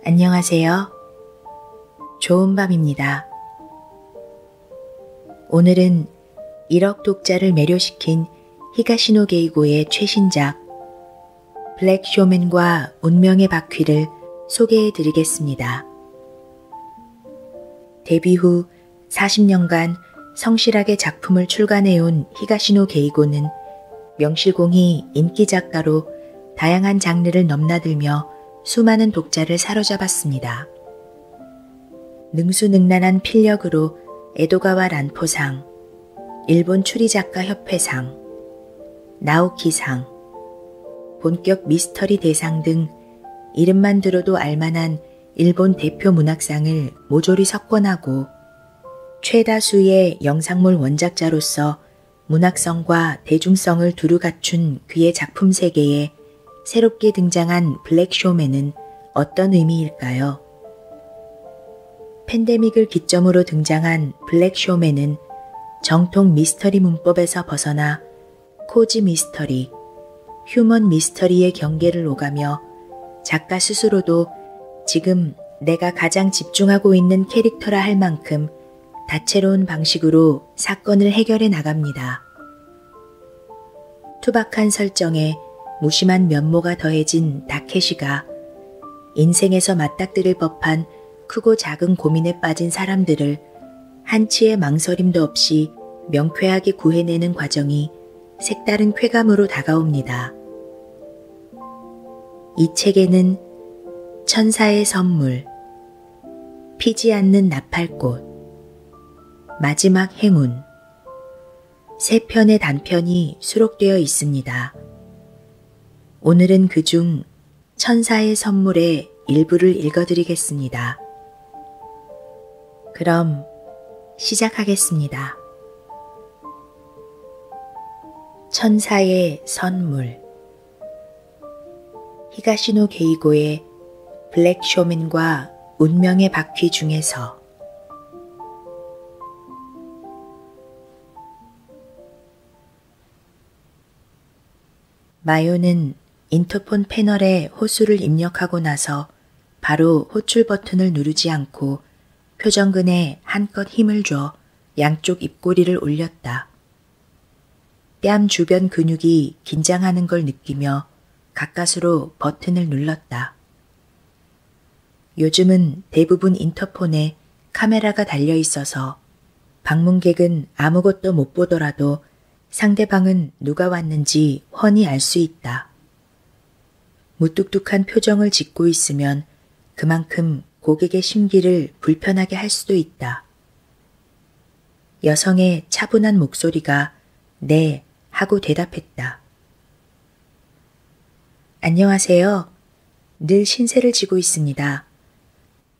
안녕하세요. 좋은 밤입니다. 오늘은 1억 독자를 매료시킨 히가시노 게이고의 최신작 블랙 쇼맨과 운명의 바퀴를 소개해 드리겠습니다. 데뷔 후 40년간 성실하게 작품을 출간해온 히가시노 게이고는 명실공히 인기 작가로 다양한 장르를 넘나들며 수많은 독자를 사로잡았습니다. 능수능란한 필력으로 에도가와 란포상, 일본 추리작가협회상, 나오키상, 본격 미스터리 대상 등 이름만 들어도 알만한 일본 대표 문학상을 모조리 석권하고 최다수의 영상물 원작자로서 문학성과 대중성을 두루 갖춘 그의 작품 세계에 새롭게 등장한 블랙 쇼맨은 어떤 의미일까요? 팬데믹을 기점으로 등장한 블랙 쇼맨은 정통 미스터리 문법에서 벗어나 코지 미스터리, 휴먼 미스터리의 경계를 오가며 작가 스스로도 지금 내가 가장 집중하고 있는 캐릭터라 할 만큼 다채로운 방식으로 사건을 해결해 나갑니다. 투박한 설정에 무심한 면모가 더해진 다케시가 인생에서 맞닥뜨릴 법한 크고 작은 고민에 빠진 사람들을 한치의 망설임도 없이 명쾌하게 구해내는 과정이 색다른 쾌감으로 다가옵니다. 이 책에는 천사의 선물, 피지 않는 나팔꽃, 마지막 행운, 3편의 단편이 수록되어 있습니다. 오늘은 그중 천사의 선물의 일부를 읽어드리겠습니다. 그럼 시작하겠습니다. 천사의 선물. 히가시노 게이고의 블랙 쇼맨과 운명의 바퀴 중에서 마요는 인터폰 패널에 호수를 입력하고 나서 바로 호출 버튼을 누르지 않고 표정근에 한껏 힘을 줘 양쪽 입꼬리를 올렸다. 뺨 주변 근육이 긴장하는 걸 느끼며 가까스로 버튼을 눌렀다. 요즘은 대부분 인터폰에 카메라가 달려 있어서 방문객은 아무것도 못 보더라도 상대방은 누가 왔는지 훤히 알 수 있다. 무뚝뚝한 표정을 짓고 있으면 그만큼 고객의 심기를 불편하게 할 수도 있다. 여성의 차분한 목소리가 네 하고 대답했다. 안녕하세요. 늘 신세를 지고 있습니다.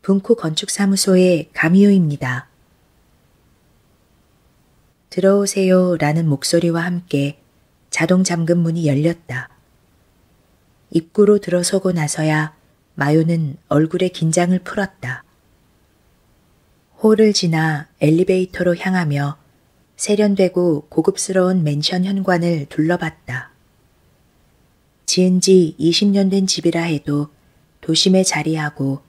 분코 건축사무소의 가미오입니다. 들어오세요 라는 목소리와 함께 자동 잠금 문이 열렸다. 입구로 들어서고 나서야 마요는 얼굴에 긴장을 풀었다. 홀을 지나 엘리베이터로 향하며 세련되고 고급스러운 맨션 현관을 둘러봤다. 지은 지 20년 된 집이라 해도 도심에 자리하고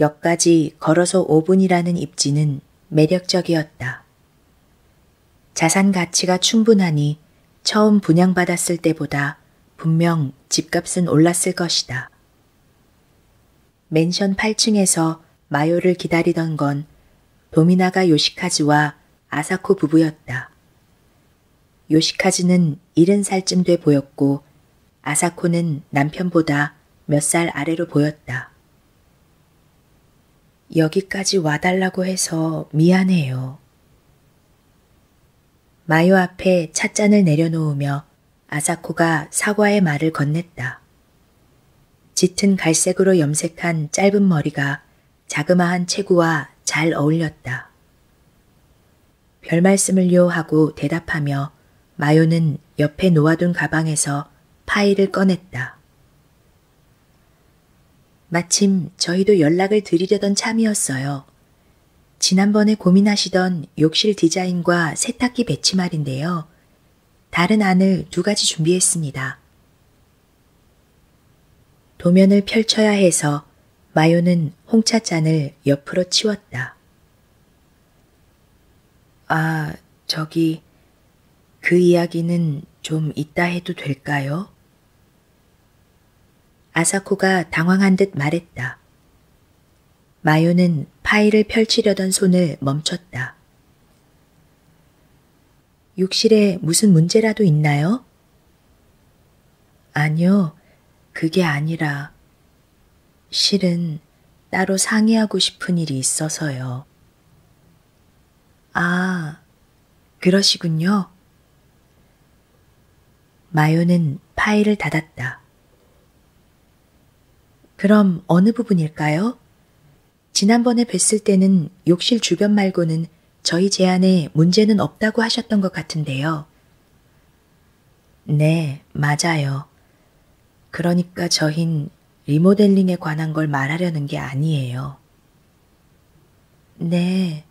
역까지 걸어서 5분이라는 입지는 매력적이었다. 자산 가치가 충분하니 처음 분양받았을 때보다 분명 집값은 올랐을 것이다. 맨션 8층에서 마요를 기다리던 건 도미나가 요시카즈와 아사코 부부였다. 요시카즈는 70살쯤 돼 보였고 아사코는 남편보다 몇 살 아래로 보였다. 여기까지 와달라고 해서 미안해요. 마요 앞에 찻잔을 내려놓으며 아사코가 사과의 말을 건넸다. 짙은 갈색으로 염색한 짧은 머리가 자그마한 체구와 잘 어울렸다. 별 말씀을요 하고 대답하며 마요는 옆에 놓아둔 가방에서 파일을 꺼냈다. 마침 저희도 연락을 드리려던 참이었어요. 지난번에 고민하시던 욕실 디자인과 세탁기 배치 말인데요. 다른 안을 2가지 준비했습니다. 도면을 펼쳐야 해서 마요는 홍차잔을 옆으로 치웠다. 아, 그 이야기는 좀 이따 해도 될까요? 아사코가 당황한 듯 말했다. 마요는 파일을 펼치려던 손을 멈췄다. 욕실에 무슨 문제라도 있나요? 아니요, 그게 아니라 실은 따로 상의하고 싶은 일이 있어서요. 아, 그러시군요. 마요는 파일을 닫았다. 그럼 어느 부분일까요? 지난번에 뵀을 때는 욕실 주변 말고는 저희 제안에 문제는 없다고 하셨던 것 같은데요. 네, 맞아요. 그러니까 저흰 리모델링에 관한 걸 말하려는 게 아니에요. 네.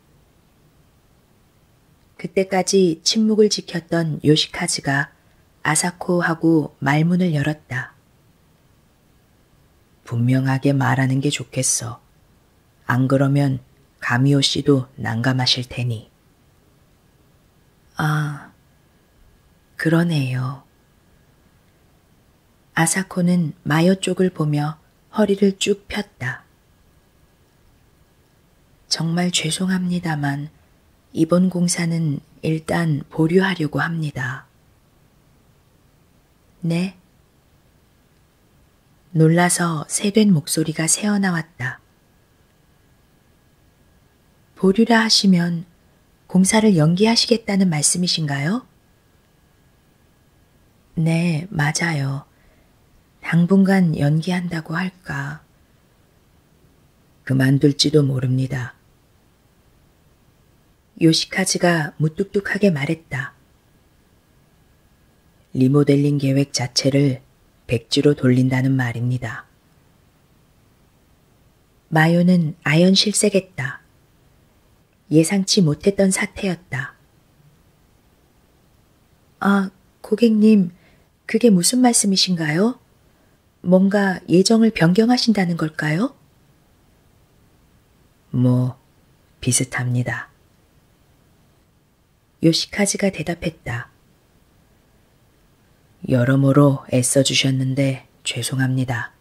그때까지 침묵을 지켰던 요시카즈가 아사코하고 말문을 열었다. 분명하게 말하는 게 좋겠어. 안 그러면 가미오 씨도 난감하실 테니. 아, 그러네요. 아사코는 마요 쪽을 보며 허리를 쭉 폈다. 정말 죄송합니다만 이번 공사는 일단 보류하려고 합니다. 네? 놀라서 새된 목소리가 새어나왔다. 보류라 하시면 공사를 연기하시겠다는 말씀이신가요? 네, 맞아요. 당분간 연기한다고 할까. 그만둘지도 모릅니다. 요시카즈가 무뚝뚝하게 말했다. 리모델링 계획 자체를 백지로 돌린다는 말입니다. 마요는 아연실색했다. 예상치 못했던 사태였다. 아, 고객님, 그게 무슨 말씀이신가요? 뭔가 예정을 변경하신다는 걸까요? 비슷합니다. 요시카즈가 대답했다. 여러모로 애써주셨는데 죄송합니다.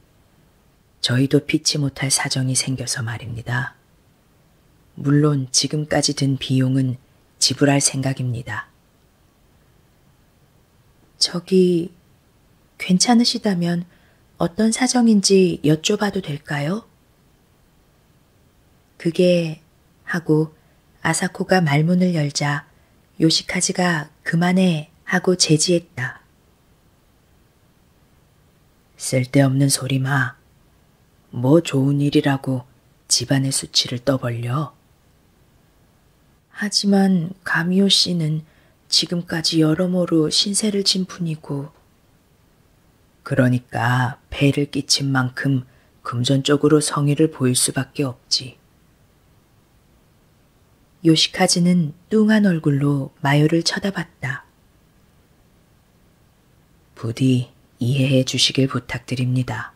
저희도 피치 못할 사정이 생겨서 말입니다. 물론 지금까지 든 비용은 지불할 생각입니다. 괜찮으시다면 어떤 사정인지 여쭤봐도 될까요? 그게 하고 아사코가 말문을 열자 요시카즈가 그만해 하고 제지했다. 쓸데없는 소리 마. 뭐 좋은 일이라고 집안의 수치를 떠벌려. 하지만 가미오 씨는 지금까지 여러모로 신세를 진 분이고 그러니까 폐를 끼친 만큼 금전적으로 성의를 보일 수밖에 없지. 요시카즈는 뚱한 얼굴로 마요를 쳐다봤다. 부디 이해해 주시길 부탁드립니다.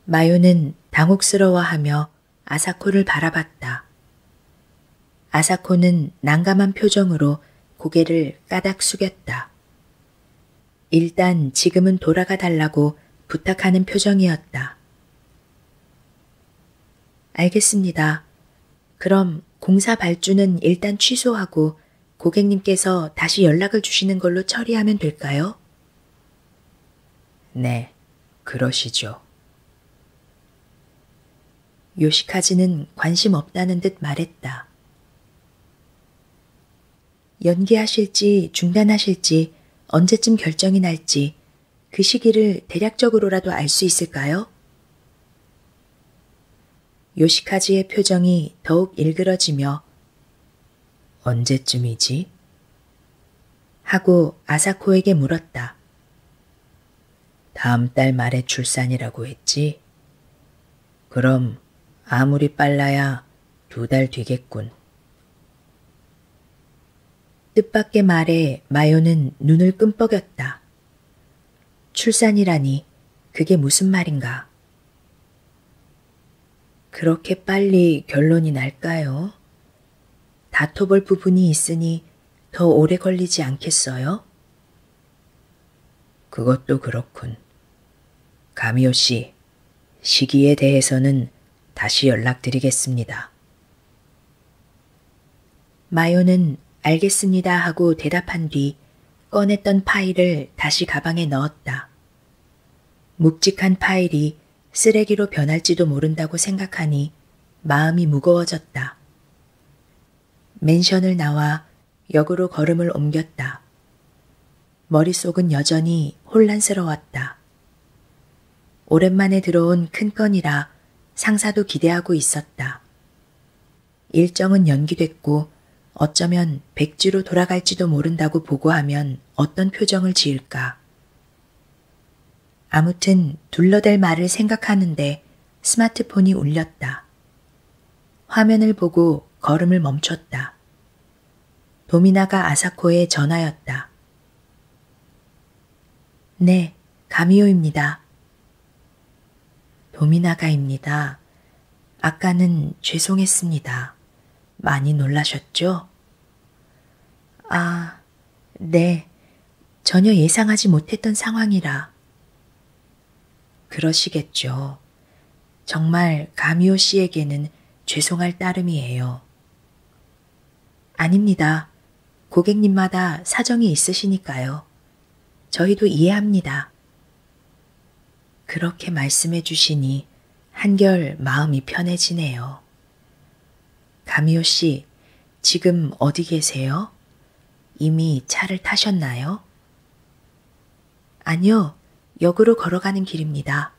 마요는 당혹스러워하며 아사코를 바라봤다. 아사코는 난감한 표정으로 고개를 까닥 숙였다. 일단 지금은 돌아가 달라고 부탁하는 표정이었다. 알겠습니다. 그럼 공사 발주는 일단 취소하고 고객님께서 다시 연락을 주시는 걸로 처리하면 될까요? 네, 그러시죠. 요시카즈는 관심 없다는 듯 말했다. 연기하실지 중단하실지 언제쯤 결정이 날지 그 시기를 대략적으로라도 알 수 있을까요? 요시카즈의 표정이 더욱 일그러지며 언제쯤이지? 하고 아사코에게 물었다. 다음 달 말에 출산이라고 했지? 그럼 아무리 빨라야 2달 뒤겠군. 뜻밖의 말에 마요는 눈을 끔뻑였다. 출산이라니 그게 무슨 말인가? 그렇게 빨리 결론이 날까요? 다퉈볼 부분이 있으니 더 오래 걸리지 않겠어요? 그것도 그렇군. 가미오 씨, 시기에 대해서는 다시 연락드리겠습니다. 마요는 알겠습니다 하고 대답한 뒤 꺼냈던 파일을 다시 가방에 넣었다. 묵직한 파일이 쓰레기로 변할지도 모른다고 생각하니 마음이 무거워졌다. 맨션을 나와 역으로 걸음을 옮겼다. 머릿속은 여전히 혼란스러웠다. 오랜만에 들어온 큰 건이라 상사도 기대하고 있었다. 일정은 연기됐고 어쩌면 백지로 돌아갈지도 모른다고 보고하면 어떤 표정을 지을까. 아무튼 둘러댈 말을 생각하는데 스마트폰이 울렸다. 화면을 보고 걸음을 멈췄다. 도미나가 아사코의 전화였다. 네, 가미오입니다. 도미나가입니다. 아까는 죄송했습니다. 많이 놀라셨죠? 아, 네. 전혀 예상하지 못했던 상황이라. 그러시겠죠. 정말 가미오 씨에게는 죄송할 따름이에요. 아닙니다. 고객님마다 사정이 있으시니까요. 저희도 이해합니다. 그렇게 말씀해 주시니 한결 마음이 편해지네요. 가미오 씨, 지금 어디 계세요? 이미 차를 타셨나요? 아니요, 역으로 걸어가는 길입니다.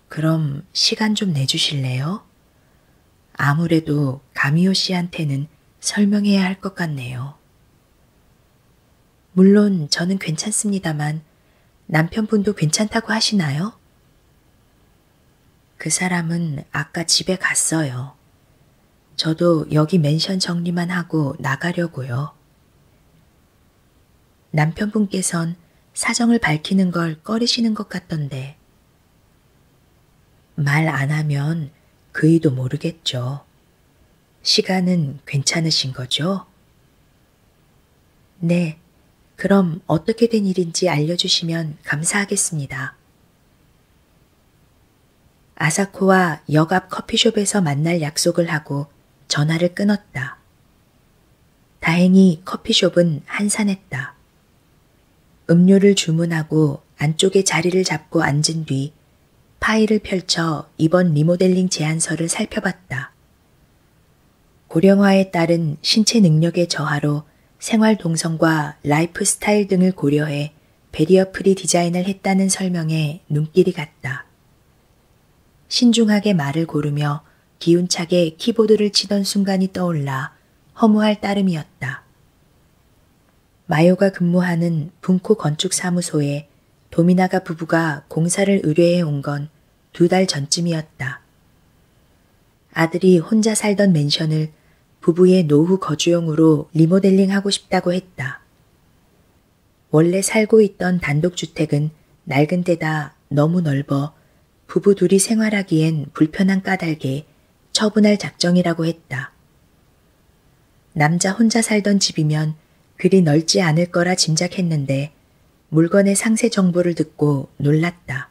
그럼 시간 좀 내주실래요? 아무래도 가미오 씨한테는 설명해야 할 것 같네요. 물론 저는 괜찮습니다만 남편분도 괜찮다고 하시나요? 그 사람은 아까 집에 갔어요. 저도 여기 맨션 정리만 하고 나가려고요. 남편분께선 사정을 밝히는 걸 꺼리시는 것 같던데. 말 안 하면 그이도 모르겠죠. 시간은 괜찮으신 거죠? 네, 그럼 어떻게 된 일인지 알려주시면 감사하겠습니다. 아사코와 역 앞 커피숍에서 만날 약속을 하고 전화를 끊었다. 다행히 커피숍은 한산했다. 음료를 주문하고 안쪽에 자리를 잡고 앉은 뒤 파일을 펼쳐 이번 리모델링 제안서를 살펴봤다. 고령화에 따른 신체 능력의 저하로 생활 동선과 라이프 스타일 등을 고려해 베리어 프리 디자인을 했다는 설명에 눈길이 갔다. 신중하게 말을 고르며 기운차게 키보드를 치던 순간이 떠올라 허무할 따름이었다. 마요가 근무하는 분코 건축사무소에 도미나가 부부가 공사를 의뢰해 온 건 2달 전쯤이었다. 아들이 혼자 살던 맨션을 부부의 노후 거주용으로 리모델링하고 싶다고 했다. 원래 살고 있던 단독주택은 낡은 데다 너무 넓어 부부 둘이 생활하기엔 불편한 까닭에 처분할 작정이라고 했다. 남자 혼자 살던 집이면 그리 넓지 않을 거라 짐작했는데 물건의 상세 정보를 듣고 놀랐다.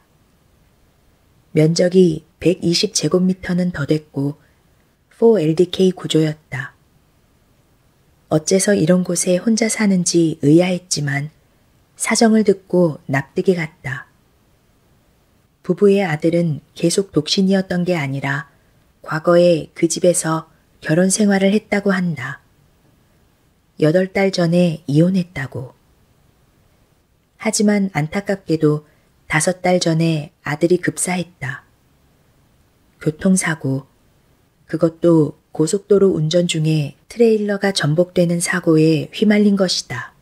면적이 120제곱미터는 더 됐고 4LDK 구조였다. 어째서 이런 곳에 혼자 사는지 의아했지만 사정을 듣고 납득이 갔다. 부부의 아들은 계속 독신이었던 게 아니라 과거에 그 집에서 결혼 생활을 했다고 한다. 8달 전에 이혼했다고. 하지만 안타깝게도 5달 전에 아들이 급사했다. 교통사고, 그것도 고속도로 운전 중에 트레일러가 전복되는 사고에 휘말린 것이다.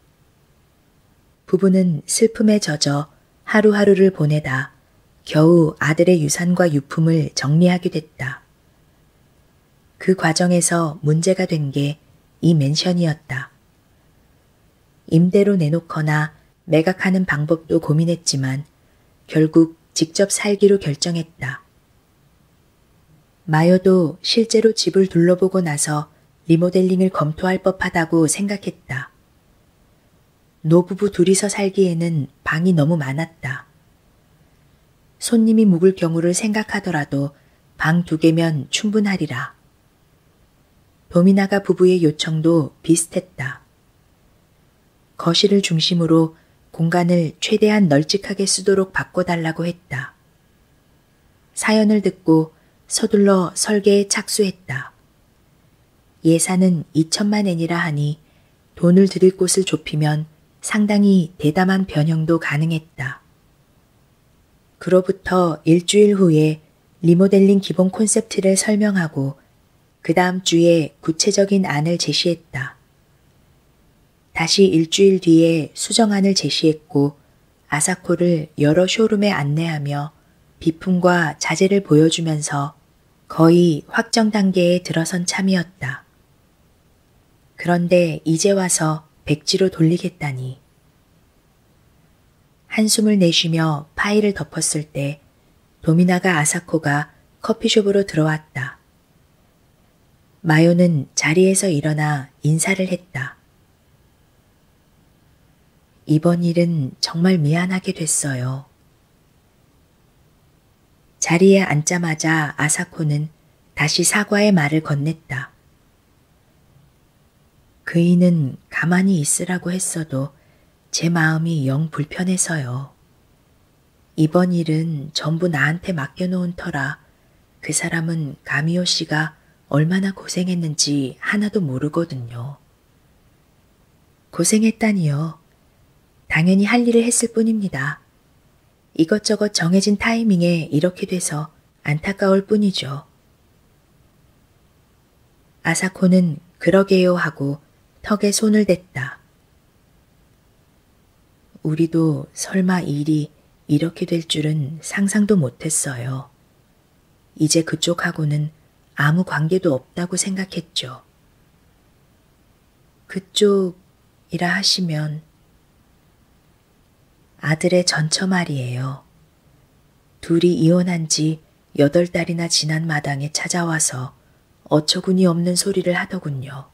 부부는 슬픔에 젖어 하루하루를 보내다 겨우 아들의 유산과 유품을 정리하게 됐다. 그 과정에서 문제가 된 게 이 맨션이었다. 임대로 내놓거나 매각하는 방법도 고민했지만 결국 직접 살기로 결정했다. 마요도 실제로 집을 둘러보고 나서 리모델링을 검토할 법하다고 생각했다. 노부부 둘이서 살기에는 방이 너무 많았다. 손님이 묵을 경우를 생각하더라도 방 2개면 충분하리라. 도미나가 부부의 요청도 비슷했다. 거실을 중심으로 공간을 최대한 널찍하게 쓰도록 바꿔달라고 했다. 사연을 듣고 서둘러 설계에 착수했다. 예산은 2천만 엔이라 하니 돈을 들일 곳을 좁히면 상당히 대담한 변형도 가능했다. 그로부터 일주일 후에 리모델링 기본 콘셉트를 설명하고 그 다음 주에 구체적인 안을 제시했다. 다시 일주일 뒤에 수정안을 제시했고 아사코를 여러 쇼룸에 안내하며 비품과 자재를 보여주면서 거의 확정 단계에 들어선 참이었다. 그런데 이제 와서 백지로 돌리겠다니. 한숨을 내쉬며 파일을 덮었을 때 도미나가 아사코가 커피숍으로 들어왔다. 마요는 자리에서 일어나 인사를 했다. 이번 일은 정말 미안하게 됐어요. 자리에 앉자마자 아사코는 다시 사과의 말을 건넸다. 그이는 가만히 있으라고 했어도 제 마음이 영 불편해서요. 이번 일은 전부 나한테 맡겨놓은 터라 그 사람은 가미오 씨가 얼마나 고생했는지 하나도 모르거든요. 고생했다니요. 당연히 할 일을 했을 뿐입니다. 이것저것 정해진 타이밍에 이렇게 돼서 안타까울 뿐이죠. 아사코는 그러게요 하고 턱에 손을 댔다. 우리도 설마 일이 이렇게 될 줄은 상상도 못했어요. 이제 그쪽하고는 아무 관계도 없다고 생각했죠. 그쪽이라 하시면 아들의 전처 말이에요. 둘이 이혼한 지 8달이나 지난 마당에 찾아와서 어처구니 없는 소리를 하더군요.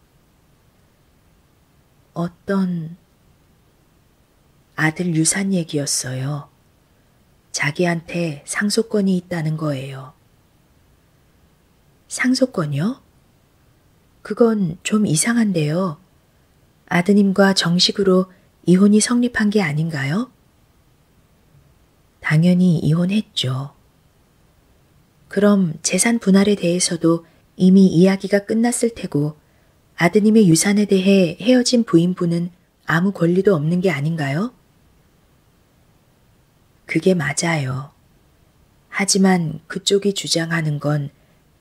어떤 아들 유산 얘기였어요. 자기한테 상속권이 있다는 거예요. 상속권이요? 그건 좀 이상한데요. 아드님과 정식으로 이혼이 성립한 게 아닌가요? 당연히 이혼했죠. 그럼 재산 분할에 대해서도 이미 이야기가 끝났을 테고 아드님의 유산에 대해 헤어진 부인분은 아무 권리도 없는 게 아닌가요? 그게 맞아요. 하지만 그쪽이 주장하는 건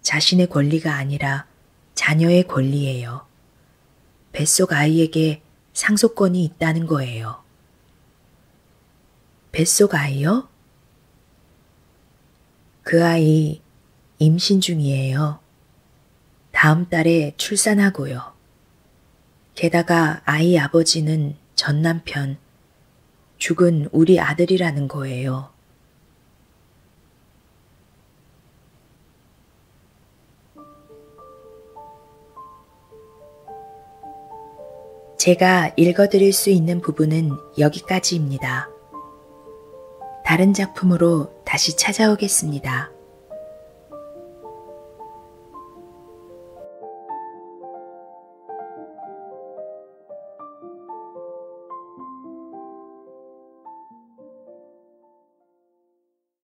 자신의 권리가 아니라 자녀의 권리예요. 뱃속 아이에게 상속권이 있다는 거예요. 뱃속 아이요? 그 아이 임신 중이에요. 다음 달에 출산하고요. 게다가 아이 아버지는 전 남편, 죽은 우리 아들이라는 거예요. 제가 읽어드릴 수 있는 부분은 여기까지입니다. 다른 작품으로 다시 찾아오겠습니다.